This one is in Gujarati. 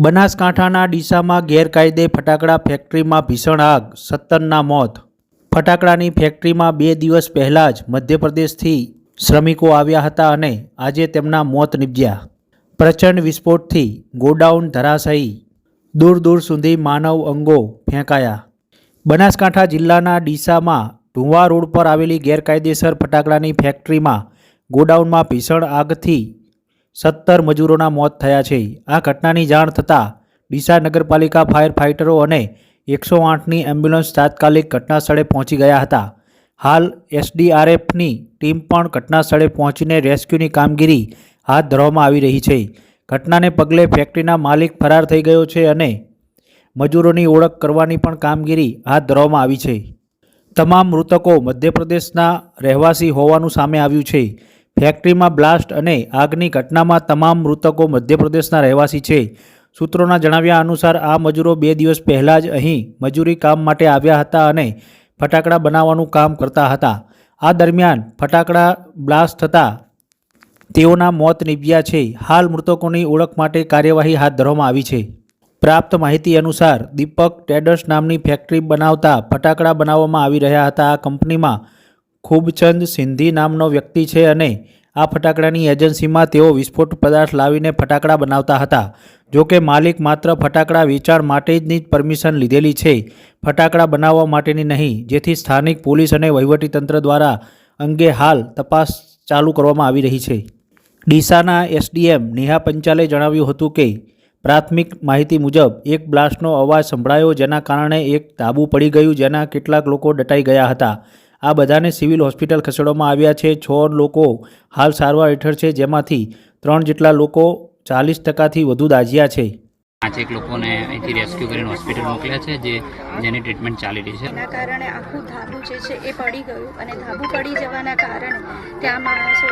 બનાસકાંઠાના ડીસામાં ગેરકાયદે ફટાકડા ફેક્ટરીમાં ભીષણ આગ, 17ના મોત। ફટાકડાની ફેક્ટરીમાં 2 દિવસ પહેલાં જ મધ્યપ્રદેશથી શ્રમિકો આવ્યા હતા અને આજે તેમના મોત નીપજ્યા। પ્રચંડ વિસ્ફોટથી ગોડાઉન ધરાશાયી, દૂર દૂર સુધી માનવ અંગો ફેંકાયા। બનાસકાંઠા જિલ્લાના ડીસામાં ઢુવા રોડ પર આવેલી ગેરકાયદેસર ફટાકડાની ફેક્ટરીમાં ગોડાઉનમાં ભીષણ આગથી 17 મજૂરોના મોત થયા છે। આ ઘટનાની જાણ થતાં ડીસા નગરપાલિકા ફાયર ફાઇટરો અને 108ની એમ્બ્યુલન્સ તાત્કાલિક ઘટનાસ્થળે પહોંચી ગયા હતા। હાલ એસડીઆરએફની ટીમ પણ ઘટનાસ્થળે પહોંચીને રેસ્ક્યુની કામગીરી હાથ ધરવામાં આવી રહી છે। ઘટનાને પગલે ફેક્ટરીના માલિક ફરાર થઈ ગયો છે અને મજૂરોની ઓળખ કરવાની પણ કામગીરી હાથ ધરવામાં આવી છે। તમામ મૃતકો મધ્યપ્રદેશના રહેવાસી હોવાનું સામે આવ્યું છે। ફેક્ટરીમાં બ્લાસ્ટ અને આગની ઘટનામાં તમામ મૃતકો મધ્યપ્રદેશના રહેવાસી છે। સૂત્રોના જણાવ્યા અનુસાર આ મજૂરો 2 દિવસ પહેલાં જ અહીં મજૂરી કામ માટે આવ્યા હતા અને ફટાકડા બનાવવાનું કામ કરતા હતા। આ દરમિયાન ફટાકડા બ્લાસ્ટ થતાં તેઓના મોત નીપજ્યા છે। હાલ મૃતકોની ઓળખ માટે કાર્યવાહી હાથ ધરવામાં આવી છે। પ્રાપ્ત માહિતી અનુસાર દીપક ટ્રેડર્સ નામની ફેક્ટરી બનાવતા ફટાકડા બનાવવામાં આવી રહ્યા હતા। આ કંપનીમાં ખૂબચંદ સિંધી નામનો વ્યક્તિ છે અને આ ફટાકડાની એજન્સીમાં તેઓ વિસ્ફોટ પદાર્થ લાવીને ફટાકડા બનાવતા હતા। જોકે માલિક માત્ર ફટાકડા વેચાણ માટેની જ પરમિશન લીધેલી છે, ફટાકડા બનાવવા માટેની નહીં, જેથી સ્થાનિક પોલીસ અને વહીવટીતંત્ર દ્વારા અંગે હાલ તપાસ ચાલુ કરવામાં આવી રહી છે। ડીસાના એસડીએમ નેહા પંચાલે જણાવ્યું હતું કે પ્રાથમિક માહિતી મુજબ એક બ્લાસ્ટનો અવાજ સંભળાયો, જેના કારણે એક ધાબુ પડી ગયું, જેના કેટલાક લોકો દટાઈ ગયા હતા। આ બધાને સિવિલ હોસ્પિટલ ખસેડવામાં આવ્યા છે। 6 લોકો હાલ સારવાર હેઠળ છે, જેમાંથી 3 જેટલા લોકો 40%થી વધુ દાઝ્યા છે। 5 લોકોને અહીંથી રેસ્ક્યુ કરીને હોસ્પિટલ મોકલ્યા છે, જેની ટ્રીટમેન્ટ ચાલી રહી છે। એના કારણે આખું ધાબુ જે છે એ પડી ગયું અને ધાબુ પડી જવાના કારણે ત્યાં માણસો